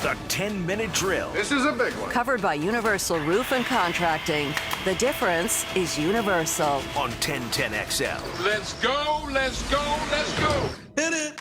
The 10-minute drill. This is a big one. Covered by Universal Roof and Contracting. The difference is Universal. On 1010XL. Let's go, let's go, let's go. Hit it.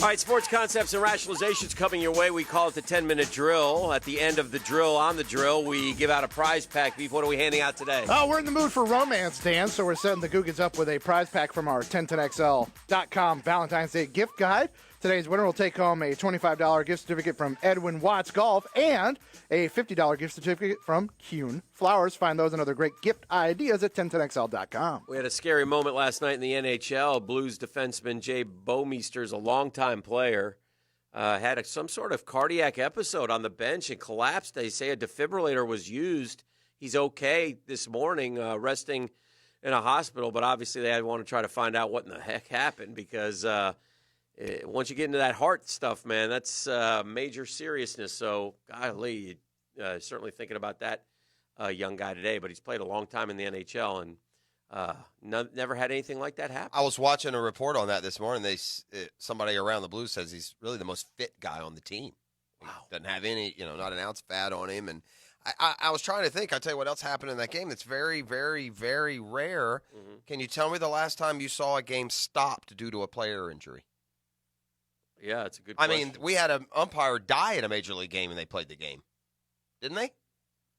All right, sports concepts and rationalizations coming your way. We call it the 10-minute drill. At the end of the drill, on the drill, we give out a prize pack. Beef, what are we handing out today? Oh, we're in the mood for romance, Dan, so we're setting the Googans up with a prize pack from our 1010XL.com Valentine's Day gift guide. Today's winner will take home a $25 gift certificate from Edwin Watts Golf and a $50 gift certificate from Kuhn Flowers. Find those and other great gift ideas at 1010XL.com. We had a scary moment last night in the NHL. Blues defenseman Jay Bouwmeester, a longtime player, had some sort of cardiac episode on the bench and collapsed. They say a defibrillator was used. He's okay this morning, resting in a hospital, but obviously they want to try to find out what in the heck happened because once you get into that heart stuff, man, that's major seriousness. So, golly, certainly thinking about that young guy today. But he's played a long time in the NHL and never had anything like that happen. I was watching a report on that this morning. Somebody around the Blues says he's really the most fit guy on the team. Wow. He doesn't have any, not an ounce fat on him. And I was trying to think. I'll tell you what else happened in that game that's very, very, very rare. Mm-hmm. Can you tell me the last time you saw a game stopped due to a player injury? Yeah, it's a good question. I mean, we had an umpire die at a Major League game and they played the game. Didn't they?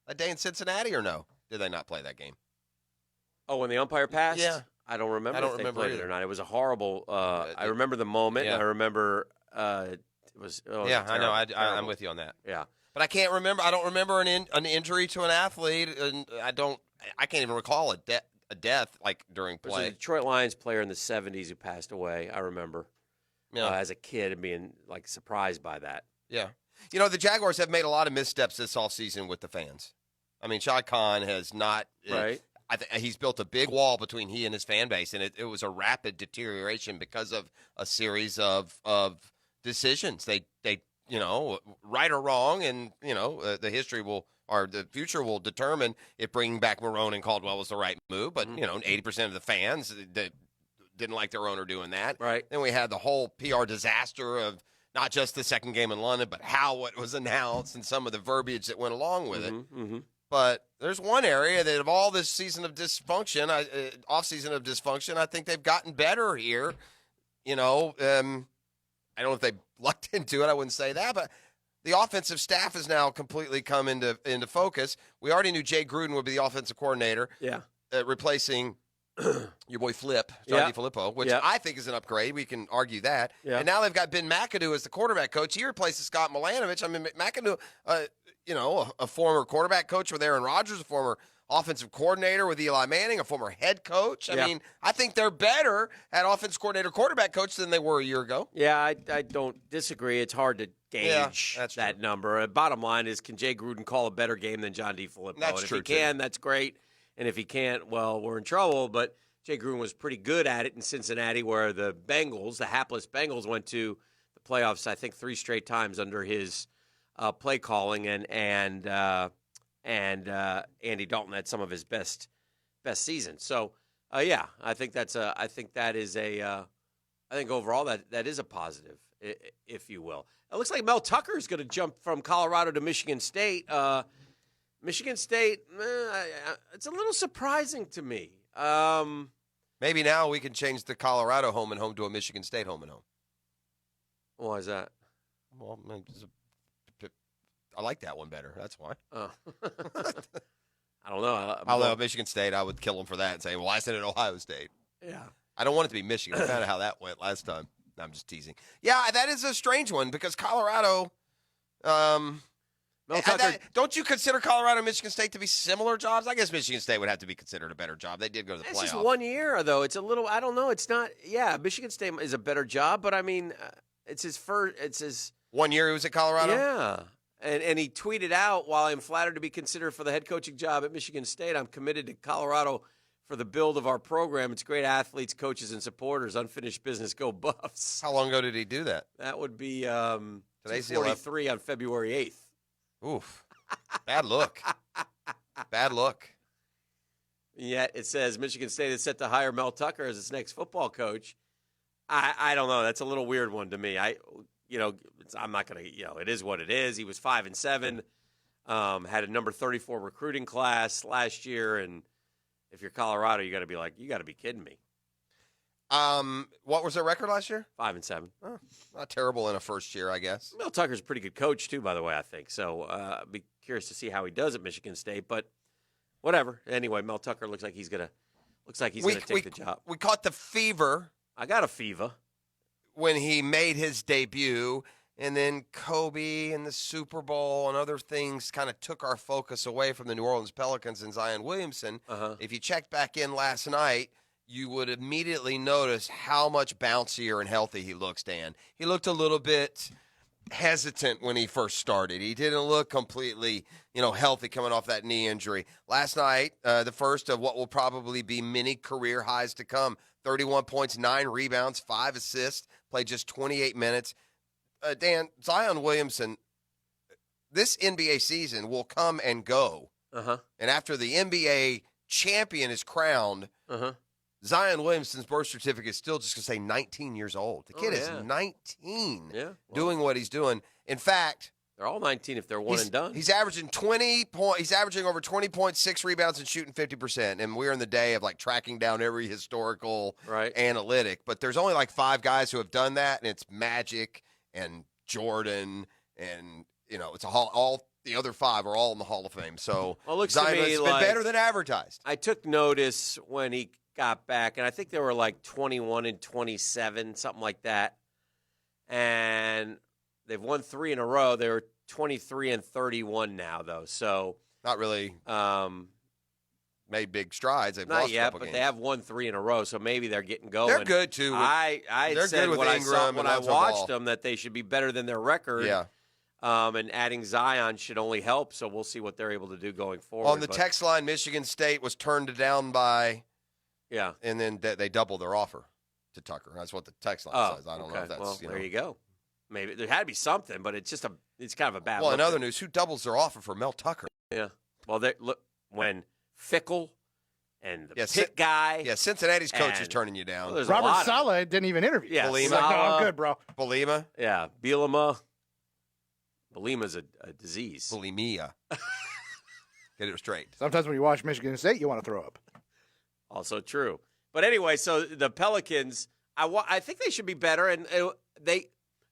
That day in Cincinnati or no? Did they not play that game? Oh, when the umpire passed? Yeah. I don't remember if they played it or not. It was a horrible I remember the moment. Yeah. I remember it was I know. I'm with you on that. Yeah. But I can't remember. I don't remember an injury to an athlete, and I can't even recall a death like during play. There was a Detroit Lions player in the 70s who passed away, I remember. As a kid and being, surprised by that. Yeah. The Jaguars have made a lot of missteps this offseason with the fans. I mean, Shad Khan has not right. He's built a big wall between he and his fan base, and it was a rapid deterioration because of a series of decisions. They right or wrong, and, the history or the future will determine if bringing back Marone and Caldwell was the right move. But, 80% of the fans that didn't like their owner doing that. Right. Then we had the whole PR disaster of not just the second game in London, but how it was announced and some of the verbiage that went along with it. Mm-hmm. But there's one area that of all this season of dysfunction, off-season of dysfunction, I think they've gotten better here. I don't know if they lucked into it. I wouldn't say that, but the offensive staff has now completely come into focus. We already knew Jay Gruden would be the offensive coordinator. Yeah. Replacing your boy Johnny Filippo, which I think is an upgrade. We can argue that. Yeah. And now they've got Ben McAdoo as the quarterback coach. He replaces Scott Milanovich. I mean, McAdoo, a former quarterback coach with Aaron Rodgers, a former offensive coordinator with Eli Manning, a former head coach. I mean, I think they're better at offensive coordinator, quarterback coach than they were a year ago. Yeah, I don't disagree. It's hard to gauge that number. Bottom line is, can Jay Gruden call a better game than John DeFilippo? That's and true, if he can, that's great. And if he can't, well, we're in trouble. But Jay Gruden was pretty good at it in Cincinnati, where the Bengals, the hapless Bengals, went to the playoffs, I think, 3 straight times under his play calling. And Andy Dalton had some of his best seasons. So, I think overall that is a positive, if you will. It looks like Mel Tucker is going to jump from Colorado to Michigan State. Michigan State, it's a little surprising to me. Maybe now we can change the Colorado home and home to a Michigan State home and home. Why is that? Well, I like that one better. That's why. Oh. I don't know. Although Michigan State, I would kill them for that and say, well, I said it Ohio State. Yeah. I don't want it to be Michigan. I found out how that went last time. No, I'm just teasing. Yeah, that is a strange one because Colorado don't you consider Colorado and Michigan State to be similar jobs? I guess Michigan State would have to be considered a better job. They did go to the playoffs. It's just 1 year, though. It's a little – I don't know. It's not – yeah, Michigan State is a better job, but, I mean, it's his first – it's his – 1 year he was at Colorado? Yeah. And he tweeted out, while I'm flattered to be considered for the head coaching job at Michigan State, I'm committed to Colorado for the build of our program. It's great athletes, coaches, and supporters. Unfinished business, go Buffs. How long ago did he do that? That would be 243 on February 8th. Oof. Bad look. Bad look. Yet it says Michigan State is set to hire Mel Tucker as its next football coach. I don't know. That's a little weird one to me. I'm not going to, it is what it is. He was 5-7, had a number 34 recruiting class last year. And if you're Colorado, you got to be like, you got to be kidding me. What was their record last year? 5-7. Oh, not terrible in a first year, I guess. Mel Tucker's a pretty good coach too, by the way, I think. So I'd be curious to see how he does at Michigan State, but whatever. Anyway, Mel Tucker looks like he's gonna take the job. We caught the fever. I got a fever when he made his debut, and then Kobe and the Super Bowl and other things kind of took our focus away from the New Orleans Pelicans and Zion Williamson. If you checked back in last night, you would immediately notice how much bouncier and healthy he looks, Dan. He looked a little bit hesitant when he first started. He didn't look completely, healthy coming off that knee injury. Last night, the first of what will probably be many career highs to come. 31 points, 9 rebounds, 5 assists, played just 28 minutes. Dan, Zion Williamson, this NBA season will come and go. And after the NBA champion is crowned, Zion Williamson's birth certificate is still just going to say 19 years old. The kid is 19 doing what he's doing. In fact, they're all 19 if they're one and done. He's averaging He's averaging over 20.6 rebounds and shooting 50%. And we're in the day of tracking down every historical analytic. But there's only 5 guys who have done that, and it's Magic and Jordan, and it's all the other 5 are all in the Hall of Fame. So Zion's been better than advertised. I took notice when he got back, and I think they were 21 and 27, something like that. And they've won 3 in a row. They're 23 and 31 now, though. So not really made big strides. They've not lost yet, a couple but games. they have won 3 in a row. So maybe they're getting going. They're good too. I said good with when I watched them them that they should be better than their record. Yeah. And adding Zion should only help. So we'll see what they're able to do going forward. On the text line, Michigan State was turned down by. Yeah. And then they doubled their offer to Tucker. That's what the text line says. I don't know if that's. Well, there you go. Maybe there had to be something, but it's kind of a bad. Well, in other news, who doubles their offer for Mel Tucker? Yeah. Well, look when Fickle and the Pitt guy. Yeah, Cincinnati's coach is turning you down. Well, Robert Saleh didn't even interview. Yeah, Bielema. No, I'm good, bro. Bielema. Yeah, Bielema. Bulimia's a disease. Bulimia. Get it straight. Sometimes when you watch Michigan State, you want to throw up. Also true. But anyway, so the Pelicans, I think they should be better, and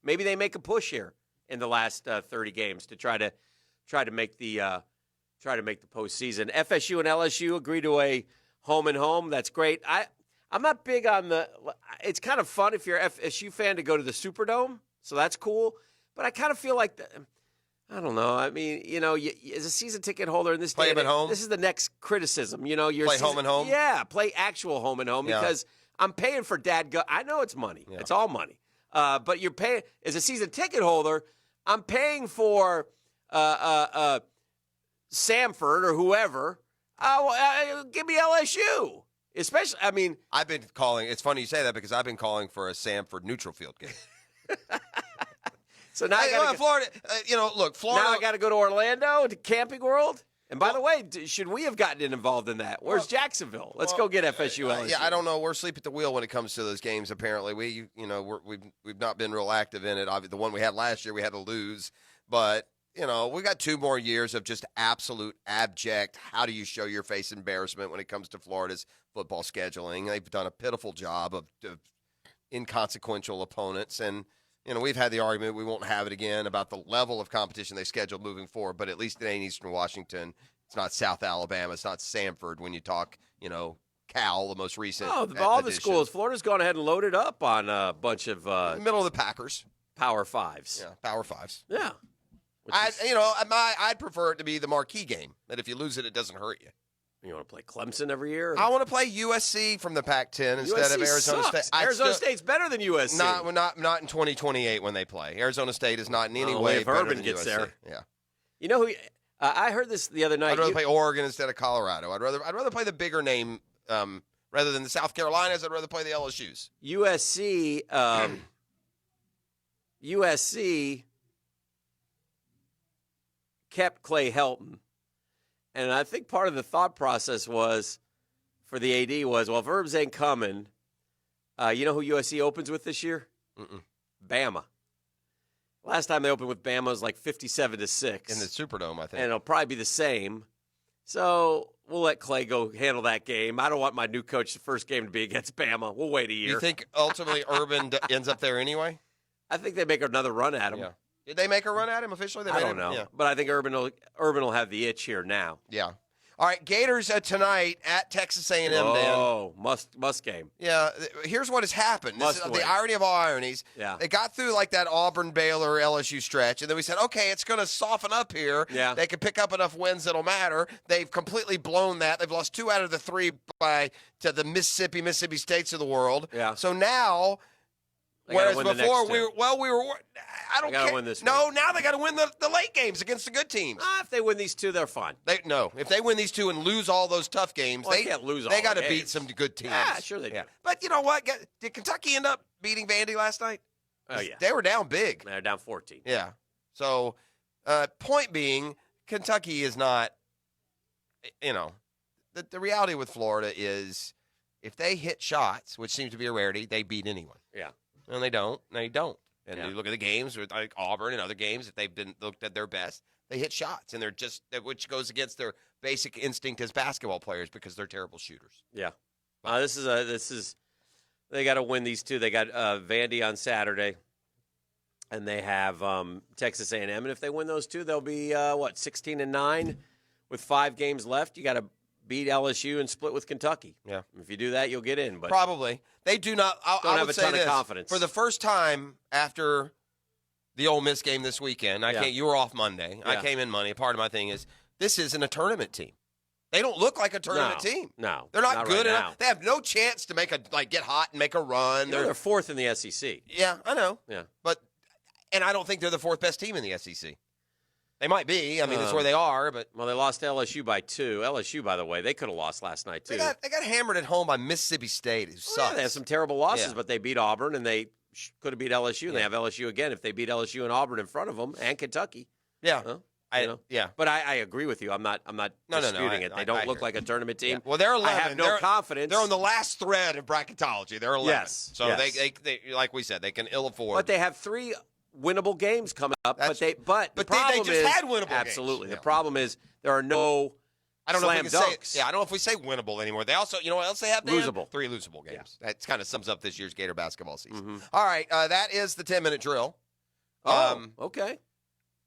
maybe they make a push here in the last 30 games to try to make the postseason. FSU and LSU agree to a home and home. That's great. I'm not big on it's kind of fun if you're an FSU fan to go to the Superdome, so that's cool. But I kind of feel like I don't know. I mean, as a season ticket holder in this play day, them at home. This is the next criticism. Play home and home. Yeah, play actual home and home because I'm paying for I know it's money. Yeah. It's all money. But you're paying as a season ticket holder. I'm paying for Samford or whoever. Give me LSU. Especially, I mean, I've been calling. It's funny you say that because I've been calling for a Samford neutral field game. So now I got Florida. Look, Florida. Now I got to go to Orlando to Camping World. And by the way, should we have gotten involved in that? Where's Jacksonville? Let's go get FSU. LSU. Yeah, I don't know. We're asleep at the wheel when it comes to those games. Apparently, we've not been real active in it. The one we had last year, we had to lose. But we got 2 more years of just absolute abject. How do you show your face embarrassment when it comes to Florida's football scheduling? They've done a pitiful job of inconsequential opponents and. We've had the argument, we won't have it again, about the level of competition they scheduled moving forward, but at least it ain't Eastern Washington. It's not South Alabama. It's not Samford when you talk, Cal, the most recent all the schools. Florida's gone ahead and loaded up on a bunch of middle of the Packers. Power Fives. Yeah, Power Fives. Yeah. I'd prefer it to be the marquee game, that if you lose it, it doesn't hurt you. You want to play Clemson every year? I want to play USC from the Pac-10 instead of Arizona sucks. State. Arizona State's better than USC. Not in 2028 when they play. Arizona State is not in any way if better Urban than gets USC. there. Yeah. You know who? I heard this the other night. I'd rather play Oregon instead of Colorado. I'd rather play the bigger name rather than the South Carolinas. I'd rather play the LSU's. USC kept Clay Helton. And I think part of the thought process was, for the AD was, well, if Herbs ain't coming, you know who USC opens with this year? Mm-mm. Bama. Last time they opened with Bama was like 57-6 in the Superdome, I think. And it'll probably be the same. So we'll let Clay go handle that game. I don't want my new coach the first game to be against Bama. We'll wait a year. You think ultimately Urban ends up there anyway? I think they make another run at him. Yeah. Did they make a run at him officially? I don't know. Yeah. But I think Urban will have the itch here now. Yeah. All right, Gators tonight at Texas A&M. Oh, must game. Yeah, here's what has happened. This is the irony of all ironies. Yeah. They got through like that Auburn, Baylor, LSU stretch, and then we said, okay, it's going to soften up here. Yeah. They can pick up enough wins that'll matter. They've completely blown that. They've lost 2 out of the 3 to the Mississippi States of the world. Yeah. So now, whereas before we were. I don't care. Win this no, week. now they got to win the late games against the good teams. If they win these 2, they're fine. If they win these 2 and lose all those tough games, they can't lose all They got to the beat games. some good teams. Yeah, sure they do. But you know what? Did Kentucky end up beating Vandy last night? Oh, yeah. They were down big. They're down 14. Yeah. So, point being, Kentucky is not, the reality with Florida is if they hit shots, which seems to be a rarity, they beat anyone. Yeah. And they don't. And Yeah. you look at the games with like Auburn and other games, if they've been looked at their best, they hit shots, and they're just which goes against their basic instinct as basketball players because they're terrible shooters. Yeah. They got to win these 2. They got Vandy on Saturday, and they have Texas A&M. And if they win those 2, they'll be 16-9 with 5 games left. You got to beat LSU and split with Kentucky. Yeah. If you do that, you'll get in. But probably they do not. I have would a say ton this, of confidence for the first time after the Ole Miss game this weekend. You were off Monday. Yeah. I came in Monday. Part of my thing is this isn't a tournament team. They don't look like a tournament team. No, they're not good right enough. now. They have no chance to get hot and make a run. They're 4th in the SEC. Yeah, I know. Yeah, and I don't think they're the 4th best team in the SEC. They might be. I mean, that's where they are. But they lost to LSU by 2. LSU, by the way, they could have lost last night too. They got hammered at home by Mississippi State. Who sucks. Yeah, they have some terrible losses, but they beat Auburn and they could have beat LSU. And they have LSU again if they beat LSU and Auburn in front of them and Kentucky. Yeah, Huh? But I agree with you. I'm not disputing it. They don't look like a tournament team. Yeah. Well, they're 11. I have no confidence. They're on the last thread of bracketology. They're 11. Yes. So yes. They like we said, they can ill afford. But they have 3 winnable games coming up. But they just had winnable games. Absolutely. Yeah. The problem is there are no I don't know slam if we dunks. say. Yeah, I don't know if we say winnable anymore. They also, you know what else they have? Dan? Losable. 3 losable games. Yeah. That kind of sums up this year's Gator basketball season. Mm-hmm. All right, that is the 10-minute drill. Okay.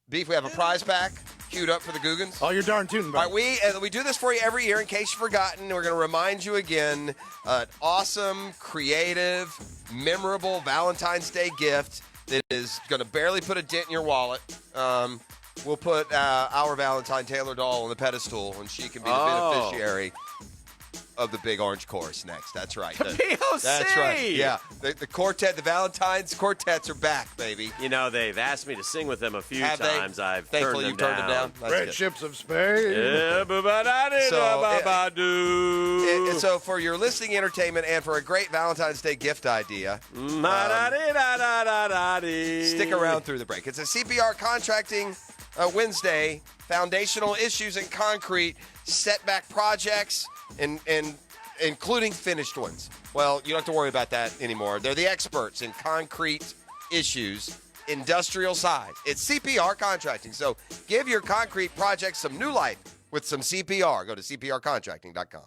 Beef, we have a prize pack queued up for the Googans. Oh, you're darn tooting, buddy. All right, we do this for you every year in case you've forgotten. We're going to remind you again, an awesome, creative, memorable Valentine's Day gift that is going to barely put a dent in your wallet. We'll put our Valentine Taylor doll on the pedestal, and she can be the beneficiary of the Big Orange Chorus next. That's right. POC! That's right. Yeah. The quartet, the Valentine's quartets are back, baby. You know, they've asked me to sing with them a few Have they? times. I've Thankfully, turned you turned them down. That's Red good. ships of Spain. Yeah, ba-ba-da-dee-da-ba-ba-doo. And so for your listening entertainment and for a great Valentine's Day gift idea, stick around through the break. It's a CPR Contracting Wednesday, foundational issues in concrete, setback projects, and including finished ones. Well, you don't have to worry about that anymore. They're the experts in concrete issues, industrial size. It's CPR Contracting. So give your concrete projects some new life with some CPR. Go to cprcontracting.com.